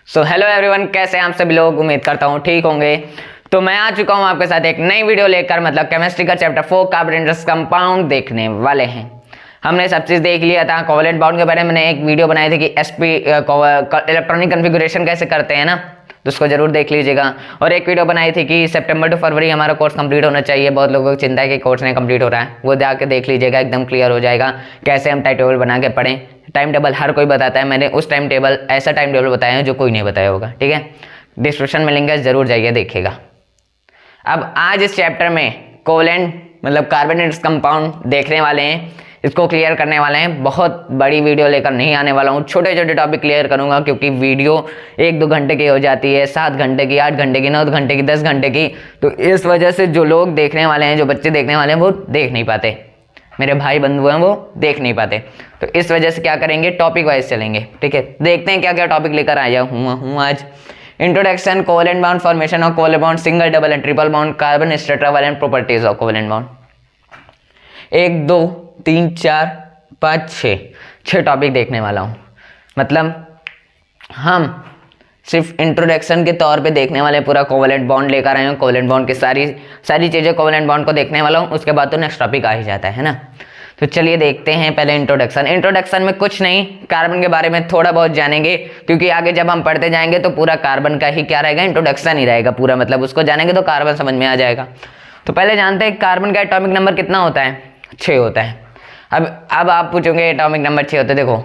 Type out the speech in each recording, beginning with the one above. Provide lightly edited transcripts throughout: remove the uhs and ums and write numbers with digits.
So hello everyone, कैसे हैं आप सभी लोग। उम्मीद करता हूँ ठीक होंगे। तो मैं आ चुका हूँ आपके साथ एक नई वीडियो लेकर, मतलब केमिस्ट्री का चैप्टर 4 कार्बन इंटरेस्ट कंपाउंड देखने वाले हैं। हमने सब चीज़ देख लिया था। कोवेलेंट बॉन्ड के बारे में मैंने एक वीडियो बनाई थी कि एसपी इलेक्ट्रॉनिक कन्फिगुरेशन कैसे करते हैं ना, तो उसको जरूर देख लीजिएगा। और एक वीडियो बनाई थी कि सितंबर टू फरवरी हमारा कोर्स कंप्लीट होना चाहिए। बहुत लोगों को चिंता है कि कोर्स नहीं कंप्लीट हो रहा है, वो जाके देख लीजिएगा, एकदम क्लियर हो जाएगा कैसे हम टाइम टेबल बना के पढ़ें। टाइम टेबल हर कोई बताता है, मैंने उस टाइम टेबल ऐसा टाइम टेबल बताया है जो कोई नहीं बताया होगा। ठीक है, डिस्क्रिप्शन में लिंक है, जरूर जाइए देखिएगा। अब आज इस चैप्टर में कोवेलेंट मतलब कार्बन इंटरेस्ट कंपाउंड देखने वाले हैं, इसको क्लियर करने वाले हैं। बहुत बड़ी वीडियो लेकर नहीं आने वाला हूँ, छोटे छोटे टॉपिक क्लियर करूंगा, क्योंकि वीडियो 1-2 घंटे की हो जाती है, 7 घंटे की, 8 घंटे की, 9 घंटे की, 10 घंटे की। तो इस वजह से जो लोग देखने वाले हैं, जो बच्चे देखने वाले हैं, वो देख नहीं पाते। मेरे भाई बंधु हैं, वो देख नहीं पाते। तो इस वजह से क्या करेंगे, टॉपिक वाइज चलेंगे। ठीक है, देखते हैं क्या क्या टॉपिक लेकर आया हूँ आज। Introduction, covalent bond formation of covalent bond, single double and triple bond, carbon tetravalent properties of covalent bond. 1 2 3 4 5 6 topic देखने वाला हूँ। मतलब हम सिर्फ इंट्रोडक्शन के तौर पे देखने वाले, पूरा कोवेलेंट बॉन्ड लेकर आए हैं। कोवेलेंट बॉन्ड की सारी चीज़ें कोवेलेंट बॉन्ड को देखने वाला हूँ। उसके बाद तो नेक्स्ट टॉपिक आ ही जाता है ना। तो चलिए देखते हैं पहले इंट्रोडक्शन में कुछ नहीं, कार्बन के बारे में थोड़ा बहुत जानेंगे, क्योंकि आगे जब हम पढ़ते जाएंगे तो पूरा कार्बन का ही क्या रहेगा, इंट्रोडक्शन ही रहेगा पूरा। मतलब उसको जानेंगे तो कार्बन समझ में आ जाएगा। तो पहले जानते हैं कार्बन का एटॉमिक नंबर कितना होता है। 6 होता है। अब आप पूछोगे एटॉमिक नंबर 6 होता है। देखो,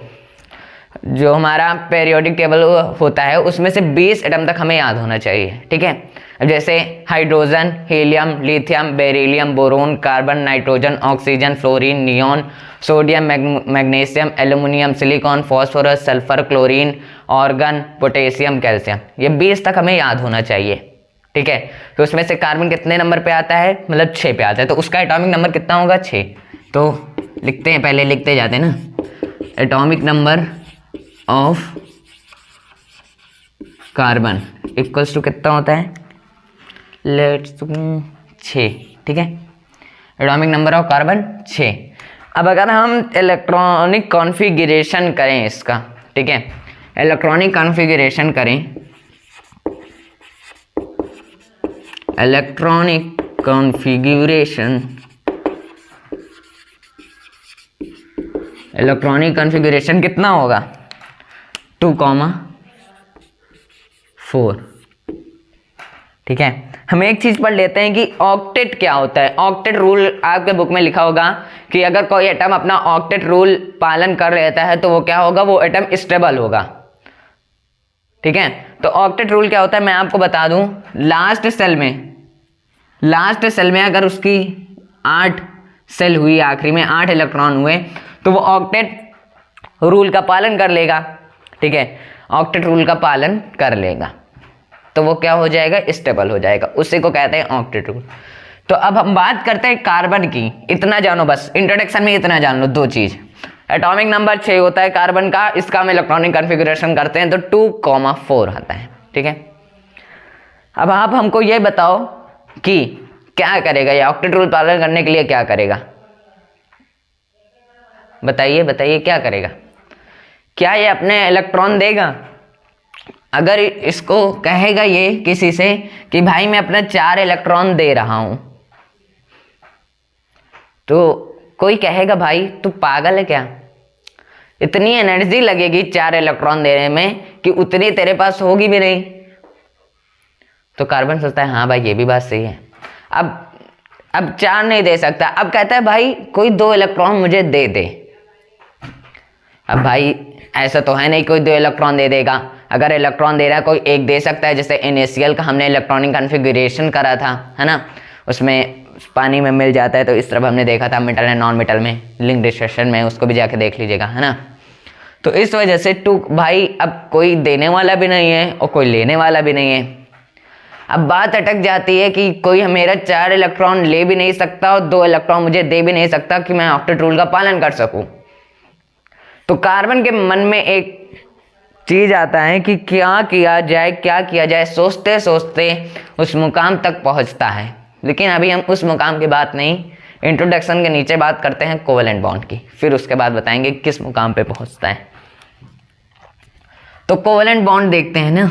जो हमारा पेरियोडिक टेबल होता है उसमें से 20 एटम तक हमें याद होना चाहिए। ठीक है, जैसे hydrogen, helium, lithium, beryllium, boron, carbon, nitrogen, oxygen, fluorine, neon, sodium, magnesium, aluminium, silicon, phosphorus, sulphur, chlorine, organ, potassium, calcium, ये 20 तक हमें याद होना चाहिए। ठीक है, तो उसमें से कार्बन कितने नंबर पे आता है, मतलब 6 पे आता है। तो उसका एटॉमिक नंबर कितना होगा, 6। तो लिखते हैं, पहले लिखते जाते हैं ना। Atomic number of carbon equals to कितना होता है, लेट्स 6। ठीक है, एटॉमिक नंबर ऑफ कार्बन 6। अब अगर हम इलेक्ट्रॉनिक कॉन्फ़िगरेशन करें इसका, ठीक है, इलेक्ट्रॉनिक कॉन्फ़िगरेशन करें, इलेक्ट्रॉनिक कॉन्फ़िगरेशन कितना होगा, 2,4। ठीक है, हम एक चीज पढ़ लेते हैं कि ऑक्टेट क्या होता है। ऑक्टेट रूल आपके बुक में लिखा होगा कि अगर कोई एटम अपना ऑक्टेट रूल पालन कर लेता है तो वो क्या होगा, वो एटम स्टेबल होगा। ठीक है, तो ऑक्टेट रूल क्या होता है मैं आपको बता दूं। लास्ट सेल में अगर उसकी 8 सेल हुई, आखिरी में 8 इलेक्ट्रॉन हुए, तो वो ऑक्टेट रूल का पालन कर लेगा। ठीक है, ऑक्टेट रूल का पालन कर लेगा तो वो क्या हो जाएगा, स्टेबल हो जाएगा। उसी को कहते हैं ऑक्टेट रूल। तो अब हम बात करते हैं कार्बन की। इतना जानो, बस इंट्रोडक्शन में इतना जान लो, 2 चीज। एटॉमिक नंबर 6 होता है कार्बन का, इसका हम इलेक्ट्रॉनिक कॉन्फ़िगरेशन करते हैं तो 2,4 आता है। ठीक है, अब आप हमको ये बताओ कि क्या करेगा ये ऑक्टेट रूल पालन करने के लिए, क्या करेगा, बताइए क्या करेगा। क्या ये अपने इलेक्ट्रॉन देगा? अगर इसको कहेगा ये किसी से कि भाई मैं अपना 4 इलेक्ट्रॉन दे रहा हूं, तो कोई कहेगा भाई तू पागल है क्या, इतनी एनर्जी लगेगी 4 इलेक्ट्रॉन देने में कि उतनी तेरे पास होगी भी नहीं। तो कार्बन सोचता है हाँ भाई ये भी बात सही है। अब 4 नहीं दे सकता, अब कहता है भाई कोई 2 इलेक्ट्रॉन मुझे दे दे। अब भाई ऐसा तो है नहीं कोई 2 इलेक्ट्रॉन दे देगा। अगर इलेक्ट्रॉन दे रहा है कोई 1 दे सकता है। जैसे इनिशियल का हमने इलेक्ट्रॉनिक कॉन्फ़िगरेशन करा था, है ना, उसमें पानी में मिल जाता है, तो इस तरफ हमने देखा था मेटल एंड नॉन मेटल में, लिंक डिस्क्रिप्शन में, उसको भी जाके देख लीजिएगा, है ना। तो इस वजह से भाई अब कोई देने वाला भी नहीं है और कोई लेने वाला भी नहीं है। अब बात अटक जाती है कि कोई मेरा 4 इलेक्ट्रॉन ले भी नहीं सकता और 2 इलेक्ट्रॉन मुझे दे भी नहीं सकता कि मैं ऑक्टेट रूल का पालन कर सकूं। तो कार्बन के मन में एक चीज आता है कि क्या किया जाए, सोचते सोचते उस मुकाम तक पहुंचता है। लेकिन अभी हम उस मुकाम की बात नहीं, इंट्रोडक्शन के नीचे बात करते हैं कोवेलेंट बॉन्ड की, फिर उसके बाद बताएंगे किस मुकाम पे पहुंचता है। तो कोवेलेंट बॉन्ड देखते हैं ना,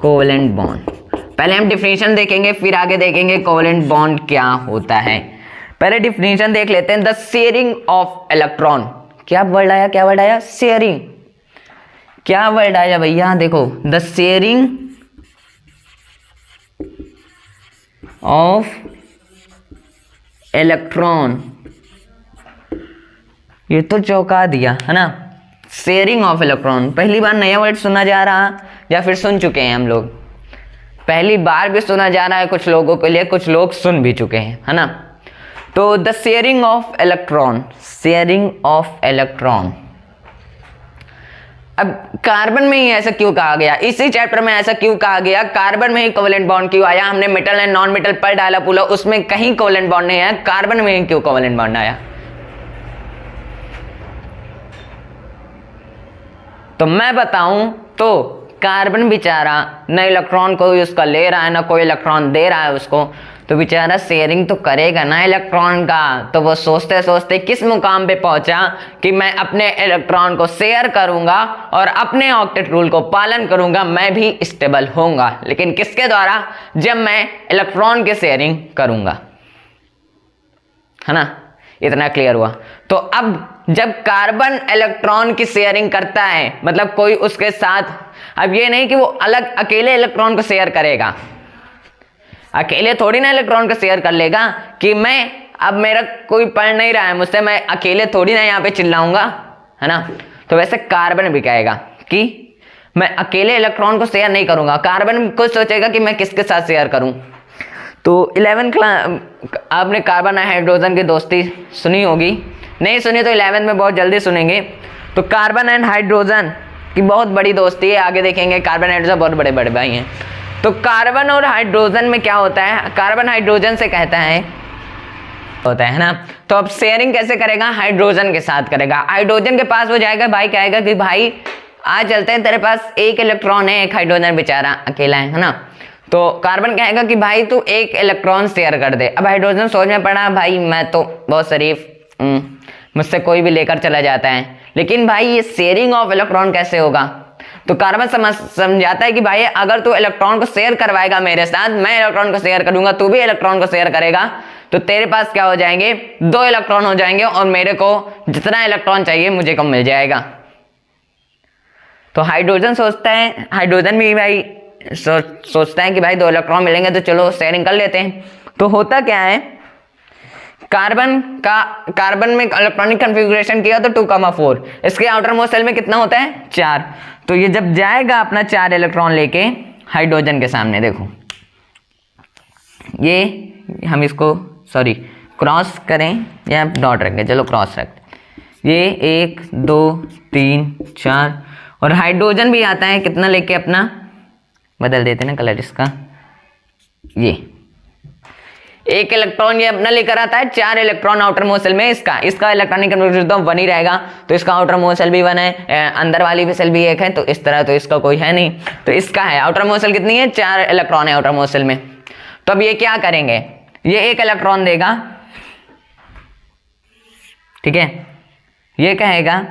कोवेलेंट बॉन्ड। पहले हम डिफिनीशन देखेंगे, फिर आगे देखेंगे कोवेलेंट बॉन्ड क्या होता है। पहले डिफिनीशन देख लेते हैं। द शेयरिंग ऑफ इलेक्ट्रॉन, क्या वर्ड आया, क्या वर्ड आया, शेयरिंग। क्या वर्ड आया भैया, देखो, द शेयरिंग ऑफ इलेक्ट्रॉन, ये तो चौंका दिया है ना। शेयरिंग ऑफ इलेक्ट्रॉन, पहली बार नया वर्ड सुना जा रहा या फिर सुन चुके हैं हम लोग? पहली बार भी सुना जा रहा है कुछ लोगों के लिए, कुछ लोग सुन भी चुके हैं, है ना। तो the sharing of electron, sharing of electron. अब कार्बन में ही ऐसा क्यों कहा गया, इसी चैप्टर में ऐसा क्यों कहा गया, कार्बन में ही कोवेलेंट बॉन्ड क्यों आया? हमने मेटल एंड नॉन मेटल पर डाला पूरा, उसमें कहीं कोवेलेंट बॉन्ड नहीं आया, कार्बन में ही क्यों कोवेलेंट बॉन्ड आया? तो मैं बताऊं तो कार्बन बेचारा न इलेक्ट्रॉन कोई उसका ले रहा है, ना कोई इलेक्ट्रॉन दे रहा है उसको, तो बेचारा शेयरिंग तो करेगा ना इलेक्ट्रॉन का। तो वो सोचते सोचते किस मुकाम पे पहुंचा कि मैं अपने इलेक्ट्रॉन को शेयर करूंगा और अपने ऑक्टेट रूल को पालन करूंगा, मैं भी स्टेबल होऊंगा। लेकिन किसके द्वारा? जब मैं इलेक्ट्रॉन की शेयरिंग करूंगा, है ना। इतना क्लियर हुआ। तो अब जब कार्बन इलेक्ट्रॉन की शेयरिंग करता है, मतलब कोई उसके साथ, अब ये नहीं कि वो अलग अकेले इलेक्ट्रॉन को शेयर करेगा, अकेले थोड़ी ना इलेक्ट्रॉन को शेयर कर लेगा कि मैं, अब मेरा कोई पढ़ नहीं रहा है मुझसे, मैं अकेले थोड़ी ना यहाँ पे चिल्लाऊंगा, है ना। तो वैसे कार्बन भी कहेगा कि मैं अकेले इलेक्ट्रॉन को शेयर नहीं करूंगा। कार्बन को सोचेगा कि मैं किसके साथ शेयर करूं। तो 11th क्लास आपने कार्बन और हाइड्रोजन की दोस्ती सुनी होगी, नहीं सुनी तो 11th में बहुत जल्दी सुनेंगे। तो कार्बन एंड हाइड्रोजन की बहुत बड़ी दोस्ती है, आगे देखेंगे। कार्बन हाइड्रोजन बहुत बड़े बड़े भाई हैं। तो कार्बन और हाइड्रोजन में क्या होता है, कार्बन हाइड्रोजन से कहता है होता है ना। तो अब शेयरिंग कैसे करेगा? हाइड्रोजन के साथ करेगा। हाइड्रोजन के पास वो जाएगा, भाई कहेगा कि भाई आज चलते हैं, तेरे पास एक इलेक्ट्रॉन है, एक हाइड्रोजन बेचारा अकेला है ना। तो कार्बन कहेगा कि भाई तू एक इलेक्ट्रॉन शेयर कर दे। अब हाइड्रोजन सोच में पड़ा, भाई मैं तो बहुत शरीफ, मुझसे कोई भी लेकर चला जाता है, लेकिन भाई ये शेयरिंग ऑफ इलेक्ट्रॉन कैसे होगा? तो कार्बन समझाता है कि भाई अगर तू इलेक्ट्रॉन को शेयर करवाएगा मेरे साथ, मैं इलेक्ट्रॉन को शेयर करूंगा, तू भी इलेक्ट्रॉन को शेयर करेगा, तो तेरे पास क्या हो जाएंगे, 2 इलेक्ट्रॉन हो जाएंगे और मेरे को जितना इलेक्ट्रॉन चाहिए मुझे कम मिल जाएगा। तो हाइड्रोजन सोचता है, हाइड्रोजन भी भाई सोचता है कि भाई 2 इलेक्ट्रॉन मिलेंगे तो चलो शेयरिंग कर लेते हैं। तो होता क्या है, कार्बन में इलेक्ट्रॉनिक कॉन्फ़िगरेशन किया तो 2,4, इसके आउटर मोस्ट शेल में कितना होता है, 4। तो ये जब जाएगा अपना 4 इलेक्ट्रॉन लेके हाइड्रोजन के सामने, देखो ये हम इसको क्रॉस करें या डॉट रखें, चलो क्रॉस रखते, ये 1 2 3 4, और हाइड्रोजन भी आता है कितना लेके, अपना बदल देते ना कलर इसका, ये 1 इलेक्ट्रॉन ये अपना लेकर आता है, 4 इलेक्ट्रॉन आउटर मोस्ट शेल में इसका इलेक्ट्रॉनिक कन्फिगरेशन तो 1 ही रहेगा। तो इसका आउटर मोस्ट शेल भी 1 है, अंदर वाली भी शेल भी 1 है, तो इस तरह तो इसका कोई है नहीं, तो इसका है। आउटर मोस्ट शेल कितनी है, 4 इलेक्ट्रॉन है आउटर मोस्ट शेल में। तो अब ये क्या करेंगे, ये 1 इलेक्ट्रॉन देगा, ठीक है, ये कहेगा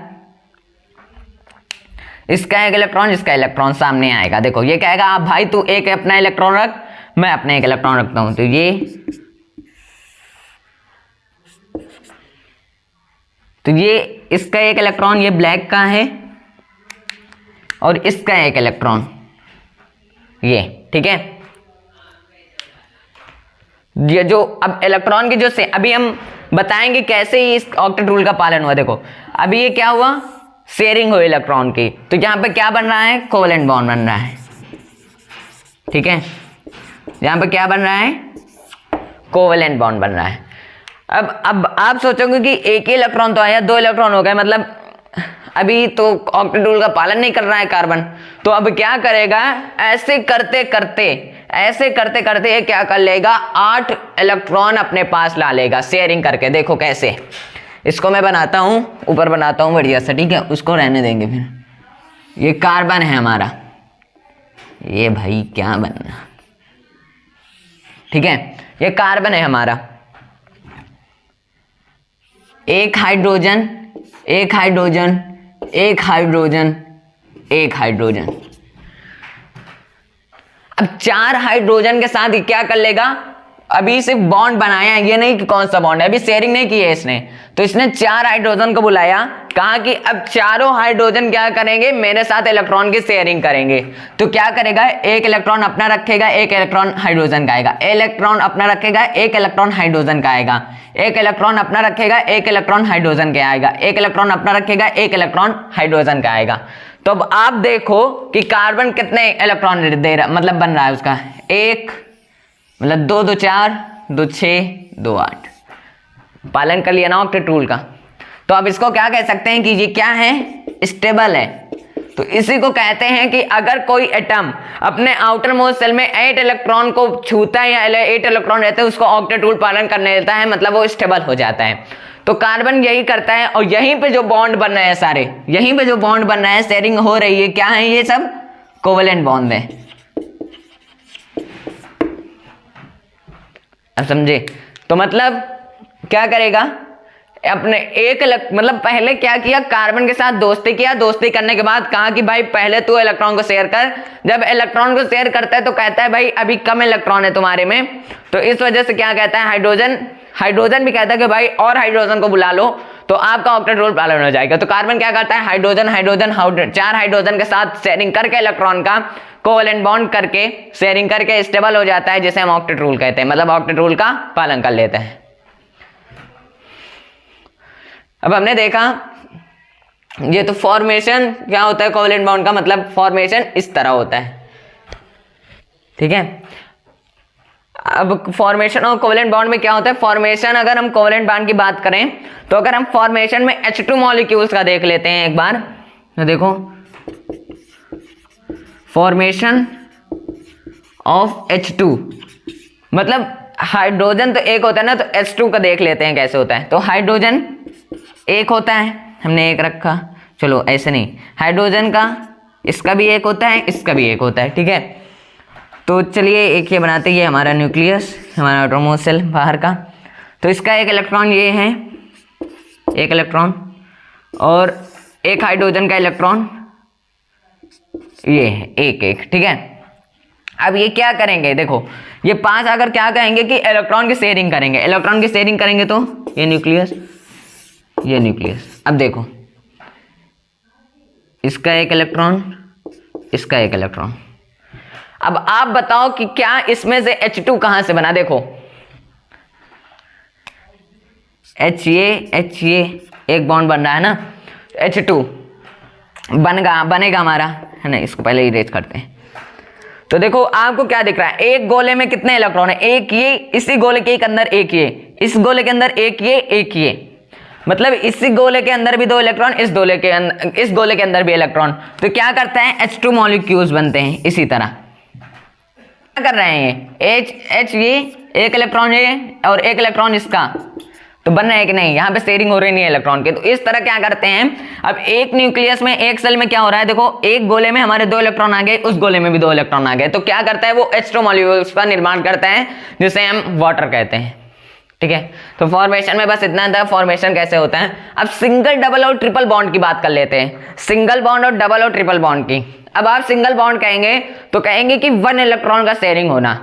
इसका 1 इलेक्ट्रॉन, इसका इलेक्ट्रॉन सामने आएगा। देखो ये कहेगा आप भाई तू एक अपना इलेक्ट्रॉन रख, मैं अपने 1 इलेक्ट्रॉन रखता हूं। तो ये इसका 1 इलेक्ट्रॉन ये ब्लैक का है और इसका 1 इलेक्ट्रॉन ये, ठीक है। ये जो अब इलेक्ट्रॉन की जो से अभी हम बताएंगे कैसे ही इस ऑक्टेट रूल का पालन हुआ। देखो अभी ये क्या हुआ, शेयरिंग हुई इलेक्ट्रॉन की, तो यहां पे क्या बन रहा है, कोवेलेंट बॉन्ड बन रहा है, ठीक है। यहां पे क्या बन रहा है, कोवेलेंट बॉन्ड बन रहा है। अब आप सोचोगे कि 1 ही इलेक्ट्रॉन तो आया, 2 इलेक्ट्रॉन हो गए, मतलब अभी तो ऑक्टेट रूल का पालन नहीं कर रहा है कार्बन। तो अब क्या करेगा, ऐसे करते करते ये क्या कर लेगा, 8 इलेक्ट्रॉन अपने पास ला लेगा शेयरिंग करके। देखो कैसे, इसको मैं बनाता हूं, ऊपर बनाता हूं बढ़िया से, ठीक है, उसको रहने देंगे। फिर ये कार्बन है हमारा, ये भाई क्या बनना, ठीक है, ये कार्बन है हमारा, एक हाइड्रोजन एक हाइड्रोजन, एक हाइड्रोजन। अब 4 हाइड्रोजन के साथ ये क्या कर लेगा, अभी सिर्फ बॉन्ड बनाया है, ये नहीं कि कौन सा बॉन्ड है, अभी शेयरिंग नहीं की है इसने, तो इसने 4 हाइड्रोजन को बुलाया, कहा कि अब चारों हाइड्रोजन क्या करेंगे, मेरे साथ इलेक्ट्रॉन की शेयरिंग करेंगे। तो क्या करेगा, एक इलेक्ट्रॉन अपना रखेगा, एक इलेक्ट्रॉन हाइड्रोजन का आएगा, इलेक्ट्रॉन अपना रखेगा, एक इलेक्ट्रॉन हाइड्रोजन का आएगा, एक इलेक्ट्रॉन अपना रखेगा, एक इलेक्ट्रॉन हाइड्रोजन का आएगा, एक इलेक्ट्रॉन अपना रखेगा, एक इलेक्ट्रॉन हाइड्रोजन का आएगा। तो अब आप देखो कि कार्बन कितने इलेक्ट्रॉन दे रहा, मतलब बन रहा है उसका, एक मतलब 2 2 4 2 6 2 8, पालन कर लिया ना ऑक्टेट रूल का। तो अब इसको क्या कह सकते हैं कि ये क्या है, स्टेबल है। तो इसी को कहते हैं कि अगर कोई एटम अपने आउटर मोस्ट शेल में 8 इलेक्ट्रॉन को छूता है या 8 इलेक्ट्रॉन रहते हैं, उसको ऑक्टेट रूल पालन करने देता है, मतलब वो स्टेबल हो जाता है। तो कार्बन यही करता है, और यहीं पे जो बॉन्ड बन रहे हैं सारे, यहीं पे जो बॉन्ड बन रहा है, शेयरिंग हो रही है, क्या है ये सब, कोवेलेंट बॉन्ड है। अब समझे, तो मतलब क्या करेगा, अपने एक मतलब पहले क्या किया, कार्बन के साथ दोस्ती किया, दोस्ती करने के बाद कहा कि भाई पहले तू इलेक्ट्रॉन को शेयर कर। जब इलेक्ट्रॉन को शेयर करता है तो कहता है भाई अभी कम इलेक्ट्रॉन है तुम्हारे में, तो इस वजह से क्या कहता है, हाइड्रोजन भी कहता है कि भाई और हाइड्रोजन को बुला लो, तो आपका ऑक्टेट रूल पालन हो जाएगा। तो कार्बन क्या करता है, हाइड्रोजन 4 हाइड्रोजन के साथ शेयरिंग करके इलेक्ट्रॉन का कोवेलेंट बॉन्ड करके शेयरिंग करके स्टेबल हो जाता है, जिसे हम ऑक्टेट रूल कहते हैं, मतलब ऑक्टेट रूल का पालन कर लेते हैं। अब हमने देखा ये तो फॉर्मेशन क्या होता है कोवेलेंट बॉन्ड का, मतलब फॉर्मेशन इस तरह होता है, ठीक है। अब फॉर्मेशन और कोवेलेंट बॉन्ड में क्या होता है, फॉर्मेशन अगर हम कोवेलेंट बॉन्ड की बात करें तो अगर हम फॉर्मेशन में H2 मॉलिक्यूल्स का देख लेते हैं एक बार, तो देखो फॉर्मेशन ऑफ H2, मतलब हाइड्रोजन तो एक होता है ना, तो H2 का देख लेते हैं कैसे होता है। तो हाइड्रोजन एक होता है, हमने एक रखा, चलो ऐसे नहीं, हाइड्रोजन का इसका भी एक होता है, इसका भी एक होता है, ठीक है। तो चलिए एक ये बनाते हैं, ये हमारा न्यूक्लियस, हमारा आउटरमोस्ट शेल बाहर का, तो इसका एक इलेक्ट्रॉन ये है, एक इलेक्ट्रॉन, और एक हाइड्रोजन का इलेक्ट्रॉन ये है, एक एक, ठीक है। अब ये क्या करेंगे, देखो ये 5 अगर क्या कहेंगे कि इलेक्ट्रॉन की शेयरिंग करेंगे, इलेक्ट्रॉन की शेयरिंग करेंगे तो ये न्यूक्लियस, ये न्यूक्लियस। अब देखो इसका एक इलेक्ट्रॉन, इसका एक इलेक्ट्रॉन। अब आप बताओ कि क्या इसमें से H2 कहां से बना, देखो H ये एक बॉन्ड बन रहा है ना, H2 बनेगा हमारा, है ना। इसको पहले इरेज करते हैं। तो देखो आपको क्या दिख रहा है, एक गोले में कितने इलेक्ट्रॉन है, एक ये, इसी गोले के अंदर एक ये, इस गोले के अंदर एक ये, मतलब इसी गोले के अंदर भी 2 इलेक्ट्रॉन, इस गोले के अंदर भी इलेक्ट्रॉन। तो क्या करता है, H2 मॉलिक्यूल्स बनते हैं। इसी तरह क्या कर रहे हैं, H ये एक इलेक्ट्रॉन ये और एक इलेक्ट्रॉन इसका, तो बन रहा है कि नहीं, यहाँ पे शेयरिंग हो रही नहीं है इलेक्ट्रॉन के। तो इस तरह क्या करते हैं, अब एक न्यूक्लियस में, एक सेल में क्या हो रहा है, देखो एक गोले में हमारे 2 इलेक्ट्रॉन आ गए, उस गोले में भी 2 इलेक्ट्रॉन आ गए, तो क्या करता है वो H2 मॉलिक्यूल्स का निर्माण करता है, जिसे हम वाटर कहते हैं, ठीक है। तो फॉर्मेशन में बस इतना था, फॉर्मेशन कैसे होता है। अब सिंगल, डबल और ट्रिपल बॉन्ड की बात कर लेते हैं, सिंगल बॉन्ड और डबल और ट्रिपल बॉन्ड की। अब आप सिंगल बॉन्ड कहेंगे तो कहेंगे कि 1 इलेक्ट्रॉन का शेयरिंग होना,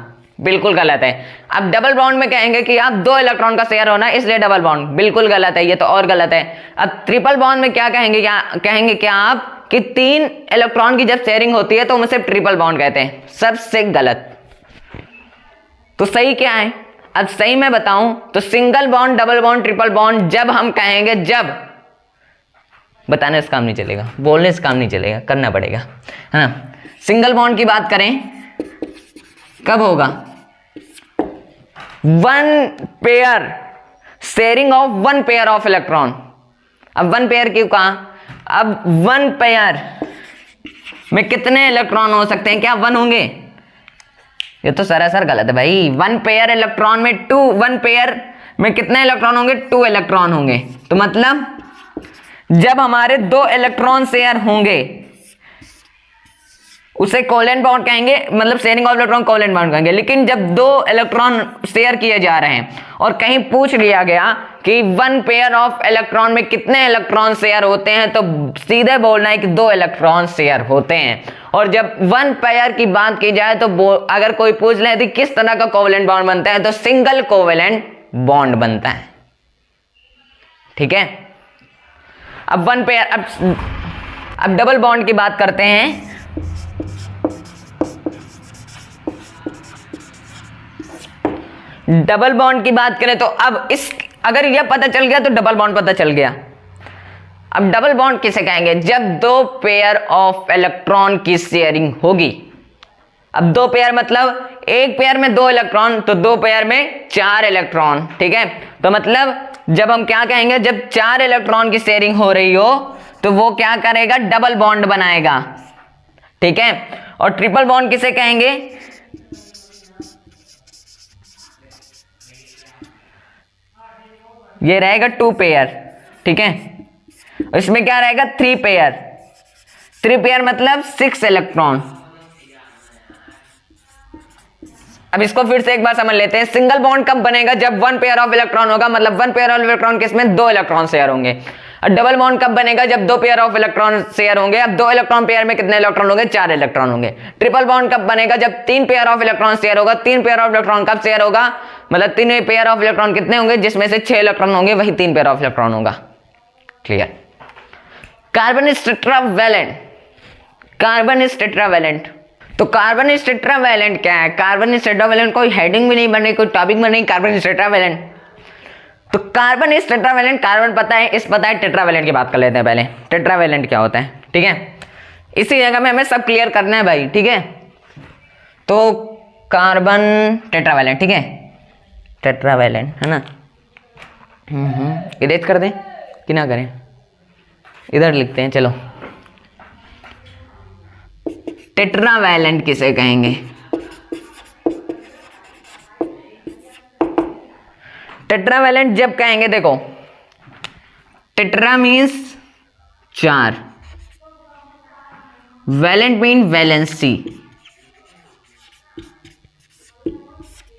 बिल्कुल गलत है। अब डबल बॉन्ड में कहेंगे कि आप 2 इलेक्ट्रॉन का शेयर होना, इसलिए डबल बॉन्ड, बिल्कुल गलत है, ये तो और गलत है। अब ट्रिपल बॉन्ड में क्या कहेंगे क्या आप कि 3 इलेक्ट्रॉन की जब शेयरिंग होती है तो हम उसे ट्रिपल बॉन्ड कहते हैं, सबसे गलत। तो सही क्या है, अब सही मैं बताऊं तो single bond, double bond, triple bond जब हम कहेंगे, जब बताने से काम नहीं चलेगा, बोलने से काम नहीं चलेगा, करना पड़ेगा, है ना। सिंगल बॉन्ड की बात करें कब होगा, 1 pair, sharing of 1 pair of electron. अब 1 पेयर क्यों कहा, अब 1 पेयर में कितने इलेक्ट्रॉन हो सकते हैं, क्या 1 होंगे, ये तो सरासर गलत है भाई। 1 पेयर इलेक्ट्रॉन में 1 पेयर में कितने इलेक्ट्रॉन होंगे, 2 इलेक्ट्रॉन होंगे। तो मतलब जब हमारे 2 इलेक्ट्रॉन शेयर होंगे उसे कोवेलेंट बॉन्ड कहेंगे, मतलब sharing of electron covalent bond कहेंगे। लेकिन जब दो इलेक्ट्रॉन शेयर किए जा रहे हैं और कहीं पूछ लिया गया कि वन पेयर ऑफ इलेक्ट्रॉन में कितने इलेक्ट्रॉन शेयर होते हैं, तो सीधे बोलना है कि 2 इलेक्ट्रॉन शेयर होते हैं। और जब वन पेयर की बात की जाए तो अगर कोई पूछ ले तो किस तरह का कोवेलेंट बॉन्ड बनता है, तो सिंगल कोवेलेंट बॉन्ड बनता है। ठीक है, अब वन पेयर, अब डबल बॉन्ड की बात करते हैं। डबल बॉन्ड की बात करें तो अब अगर यह पता चल गया तो डबल बॉन्ड पता चल गया। अब डबल बॉन्ड किसे कहेंगे, जब 2 पेयर ऑफ इलेक्ट्रॉन की शेयरिंग होगी। अब 2 पेयर मतलब एक पेयर में 2 इलेक्ट्रॉन, तो 2 पेयर में 4 इलेक्ट्रॉन। ठीक है, तो मतलब जब हम क्या कहेंगे, जब 4 इलेक्ट्रॉन की शेयरिंग हो रही हो तो वो क्या करेगा, डबल बॉन्ड बनाएगा। ठीक है, और ट्रिपल बॉन्ड किसे कहेंगे, ये रहेगा 2 पेयर। ठीक है, इसमें क्या रहेगा 3 पेयर। 3 पेयर मतलब 6 इलेक्ट्रॉन। अब इसको फिर से एक बार समझ लेते हैं। सिंगल बॉन्ड कब बनेगा, जब 1 पेयर ऑफ इलेक्ट्रॉन होगा, मतलब 1 पेयर ऑफ इलेक्ट्रॉन किसमें 2 इलेक्ट्रॉन शेयर होंगे। और डबल बॉन्ड कब बनेगा, जब 2 पेयर ऑफ इलेक्ट्रॉन शेयर होंगे। अब 2 इलेक्ट्रॉन पेयर में कितने इलेक्ट्रॉन होंगे, 4 इलेक्ट्रॉन होंगे। ट्रिपल बॉन्ड कब बनेगा, जब 3 पेयर ऑफ इलेक्ट्रॉन शेयर होगा। 3 पेयर ऑफ इलेक्ट्रॉन कब शेयर होगा, मतलब 3 पेयर ऑफ इलेक्ट्रॉन कितने होंगे, जिसमें से 6 इलेक्ट्रॉन होंगे, वही 3 पेयर ऑफ इलेक्ट्रॉन होगा। Clear. Carbon is tetravalent. Carbon is tetravalent, तो कार्बन इज टेट्रावैलेंट क्या है, कार्बन इज टेट्रावैलेंट कोई हेडिंग भी नहीं बनी, कोई टॉपिक में नहीं, कार्बन इज टेट्रावैलेंट। तो कार्बन इज टेट्रावैलेंट, कार्बन पता है, इस पता है, टेट्रावैलेंट की बात कर लेते हैं पहले। टेट्रावैलेंट क्या होता है, ठीक है, इसी जगह में हमें सब क्लियर करना है भाई। ठीक है, तो कार्बन टेट्रावैलेंट, ठीक है, टेट्रावैलेंट है ना। इरेज कर दें कि ना करें, इधर लिखते हैं। चलो, टेट्रावैलेंट किसे कहेंगे, टेट्रावैलेंट जब कहेंगे, देखो tetra means 4, valent mean valency.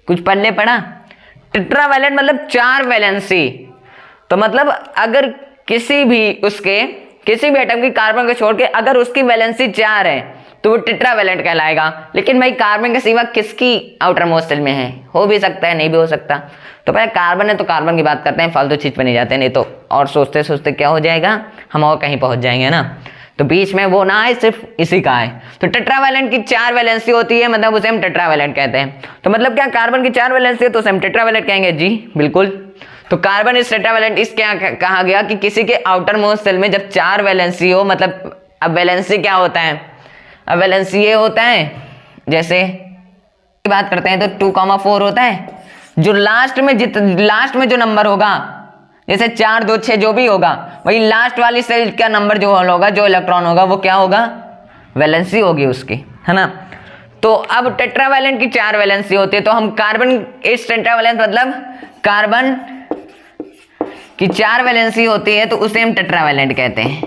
कुछ पढ़ने पड़ा, टेट्रावैलेंट मतलब 4 वैलेंसी। तो मतलब अगर किसी भी एटम की कार्बन को छोड़ के अगर उसकी वैलेंसी 4 है तो वो टेट्रावैलेंट कहलाएगा। लेकिन भाई कार्बन के सिवा किसकी आउटर मोस्ट शेल में है, हो भी सकता है, नहीं भी हो सकता। तो पहले कार्बन है तो कार्बन की बात करते हैं, फालतू चीज पे नहीं जाते, नहीं तो और सोचते सोचते क्या हो जाएगा, हम और कहीं पहुंच जाएंगे ना। तो बीच में वो ना आए, सिर्फ इसी का है। तो टेट्रावैलेंट की 4 वैलेंसी होती है, मतलब उसे हम टेट्रावैलेंट कहते हैं। तो मतलब क्या, कार्बन की 4 वैलेंसी है तो उसे हम टेट्रावैलेंट कहेंगे। जी बिल्कुल। तो कार्बन इज टेट्रावैलेंट, इस क्या कहा गया कि किसी के आउटर मोस्ट शेल में जब 4 वैलेंसी हो, मतलब अब वैलेंसी क्या होता है, अब वैलेंसी ये होता है, जैसे बात करते हैं तो 2,4 होता है, जो लास्ट में जो नंबर होगा, जैसे 4, 2, 6 जो भी होगा, वही लास्ट वाली सेल का नंबर जो होगा, जो इलेक्ट्रॉन होगा, वो क्या होगा, वैलेंसी होगी उसकी, है ना। तो अब टेट्रावैलेंट की 4 वैलेंसी होती है, तो हम कार्बन इज टेट्रावैलेंट मतलब कार्बन की 4 वैलेंसी होती है, तो उसे हम टेट्रावैलेंट कहते हैं।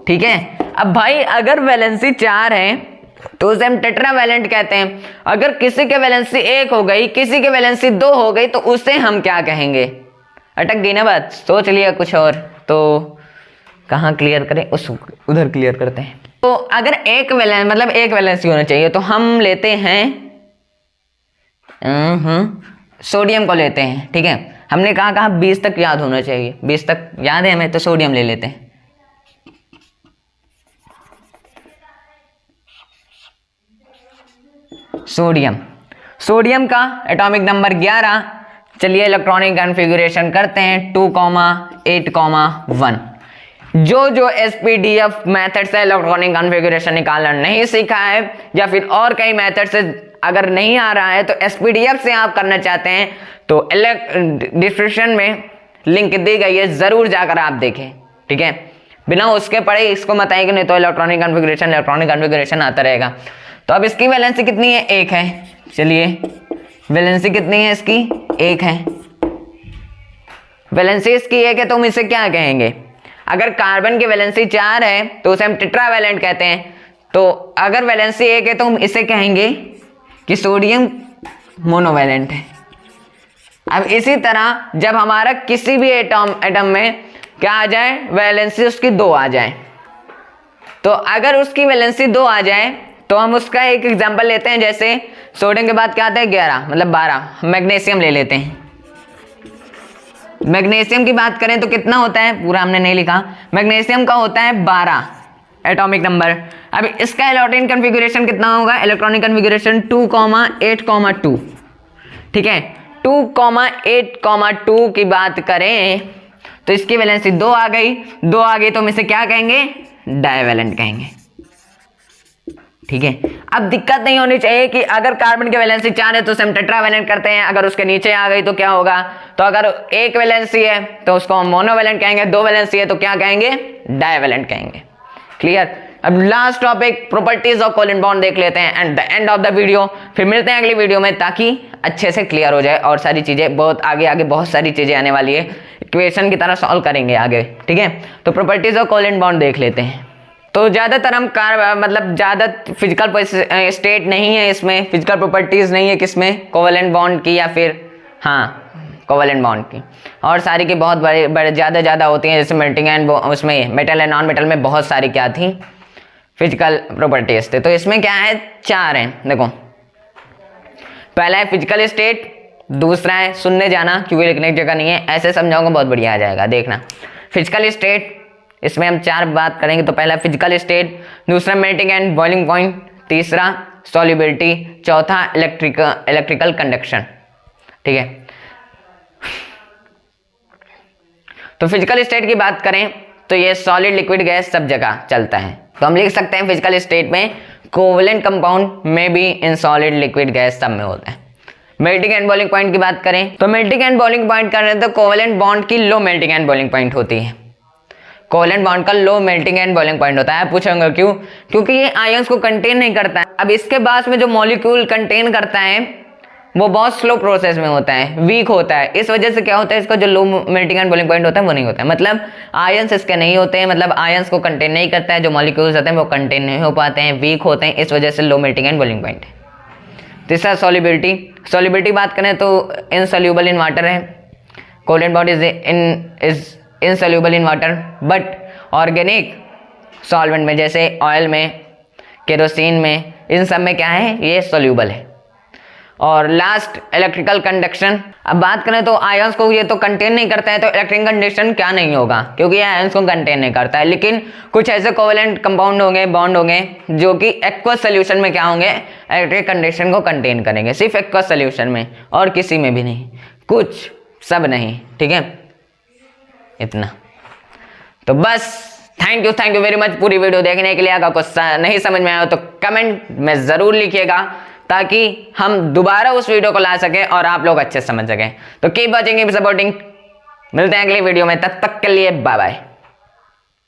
ठीक है, अब भाई अगर वैलेंसी 4 है तो उसे हम टेट्रावैलेंट कहते हैं। अगर किसी के वैलेंसी 1 हो गई, किसी के वैलेंसी 2 हो गई, तो उसे हम क्या कहेंगे, अटक गई ना बात, सोच लिया कुछ और, तो कहाँ क्लियर करें, उधर क्लियर करते हैं। तो अगर एक वैलेंसी होना चाहिए, तो हम लेते हैं सोडियम को लेते हैं। ठीक है, हमने कहा 20 तक याद होना चाहिए, 20 तक याद है हमें, तो सोडियम ले लेते हैं। सोडियम का एटॉमिक नंबर 11। चलिए इलेक्ट्रॉनिक कॉन्फ़िगरेशन करते हैं, 2,8,1। जो एसपीडीएफ मेथड से इलेक्ट्रॉनिक कॉन्फ़िगरेशन निकालना नहीं सीखा है, या फिर और कई मेथड से अगर नहीं आ रहा है, तो एसपीडीएफ से आप करना चाहते हैं, तो डिस्क्रिप्शन में लिंक दी गई है, जरूर जाकर आप देखें। ठीक है, बिना उसके पढ़े इसको मत आएगा, नहीं तो इलेक्ट्रॉनिक कॉन्फ़िगरेशन आता रहेगा। तो अब इसकी वैलेंसी कितनी है, 1 है। चलिए वैलेंसी कितनी है इसकी, 1 है। वैलेंसी इसकी 1 है, तो हम इसे क्या कहेंगे, अगर कार्बन की वैलेंसी 4 है तो उसे हम टेट्रावैलेंट कहते हैं। तो अगर वैलेंसी 1 है तो हम इसे कहेंगे कि सोडियम मोनोवैलेंट है। अब इसी तरह जब हमारा किसी भी एटम में क्या आ जाए, वैलेंसी उसकी 2 आ जाए, तो अगर उसकी वैलेंसी 2 आ जाए तो हम उसका एक एग्जांपल लेते हैं। जैसे सोडियम के बाद क्या आता है 11, मतलब 12। मैग्नीशियम ले लेते हैं। मैग्नीशियम की बात करें तो कितना होता है, पूरा हमने नहीं लिखा, मैग्नीशियम का होता है 12 एटॉमिक नंबर। अब इसका इलेक्ट्रॉनिक कन्फिगरेशन कितना होगा, इलेक्ट्रॉनिक कन्फिगरेशन 2,8,2। ठीक है, 2,8,2 की बात करें तो इसकी वैलेंसी 2 आ गई। 2 आ गई तो हम इसे क्या कहेंगे, डाइवैलेंट कहेंगे। ठीक है, अब दिक्कत नहीं होनी चाहिए कि अगर कार्बन की वैलेंसी 4 है तो उसे हम टेट्रावैलेंट करते हैं, अगर उसके नीचे आ गई तो क्या होगा, तो अगर 1 वैलेंसी है तो उसको हम मोनोवैलेंट कहेंगे, 2 वैलेंसी है तो क्या कहेंगे, डाइवैलेंट कहेंगे। क्लियर। अब last topic properties of covalent bond देख लेते हैं and the end of the video. फिर मिलते हैं अगली वीडियो में ताकि अच्छे से क्लियर हो जाए और सारी चीजें बहुत आगे बहुत सारी चीजें आने वाली है, इक्वेशन की तरह सॉल्व करेंगे आगे। ठीक है, तो प्रॉपर्टीज ऑफ कोवैलेंट बॉन्ड देख लेते हैं। तो ज़्यादातर हम मतलब ज़्यादा फिजिकल स्टेट नहीं है इसमें, फिजिकल प्रॉपर्टीज़ नहीं है किसमें, कोवैलेंट बॉन्ड की या फिर कोवैलेंट बॉन्ड की, और सारी की बहुत बड़े ज़्यादा होती हैं। जैसे मेल्टिंग एंड उसमें मेटल एंड नॉन मेटल में बहुत सारी क्या थी, फिजिकल प्रॉपर्टीज थे। तो इसमें क्या है, 4 हैं। देखो, पहला है फिजिकल स्टेट, दूसरा है, सुनने जाना क्योंकि लिखने की जगह नहीं है, ऐसे समझाऊंगा बहुत बढ़िया आ जाएगा, देखना। फिजिकल स्टेट, इसमें हम 4 बात करेंगे। तो पहला फिजिकल स्टेट, दूसरा मेल्टिंग एंड बॉइलिंग पॉइंट, तीसरा सॉल्युबिलिटी, चौथा इलेक्ट्रिकल कंडक्शन। ठीक है, तो फिजिकल स्टेट की बात करें तो ये सॉलिड लिक्विड गैस सब जगह चलता है। तो हम लिख सकते हैं फिजिकल स्टेट में कोवैलेंट कंपाउंड में भी इन सॉलिड लिक्विड गैस सब में होता है। मेल्टिंग एंड बॉइलिंग पॉइंट की बात करें तो मेल्टिंग एंड बॉइलिंग पॉइंट कर रहे हैं तो कोवैलेंट बॉन्ड की low melting and boiling point होती है। कोवैलेंट बॉन्ड का low melting and boiling point होता है। पूछेंगे क्यों, क्योंकि ये आयंस को कंटेन नहीं करता है। अब इसके बाद में जो मॉलिक्यूल कंटेन करता है वो बहुत स्लो प्रोसेस में होता है, वीक होता है। इस वजह से क्या होता है, इसका जो low melting and boiling point होता है वो नहीं होता है, मतलब आयंस इसके नहीं होते हैं, मतलब आयंस को कंटेन नहीं करता है। जो मॉलिक्यूल्स होते हैं वो कंटेन नहीं हो पाते हैं, वीक होते हैं, इस वजह से low melting and boiling point है। तीसरा सॉल्युबिलिटी, सॉल्युबिलिटी बात करें तो इनसॉल्युबल इन वाटर है। Covalent bond is insoluble in water but organic solvent में, जैसे ऑयल में, केरोसिन में, इन सब में क्या है, ये सॉल्युबल है। और लास्ट इलेक्ट्रिकल कंडक्शन, अब बात करें तो आयंस को ये तो कंटेन नहीं करता है, तो इलेक्ट्रिकल कंडक्शन क्या नहीं होगा, क्योंकि ये आयंस को कंटेन नहीं करता है। लेकिन कुछ ऐसे कोवैलेंट कंपाउंड होंगे, बॉन्ड होंगे जो कि एक्वस सोल्यूशन में क्या होंगे, इलेक्ट्रिक कंडक्शन को कंटेन करेंगे, सिर्फ एक्वस सोल्यूशन में और किसी में भी नहीं, कुछ सब नहीं। ठीक है, इतना तो बस। थैंक यू वेरी मच पूरी वीडियो देखने के लिए। अगर कुछ नहीं समझ में आया तो कमेंट में ज़रूर लिखिएगा ताकि हम दोबारा उस वीडियो को ला सकें और आप लोग अच्छे से समझ सकें। तो कीप वॉचिंग, कीप सपोर्टिंग। मिलते हैं अगली वीडियो में, तब तक के लिए बाय बाय।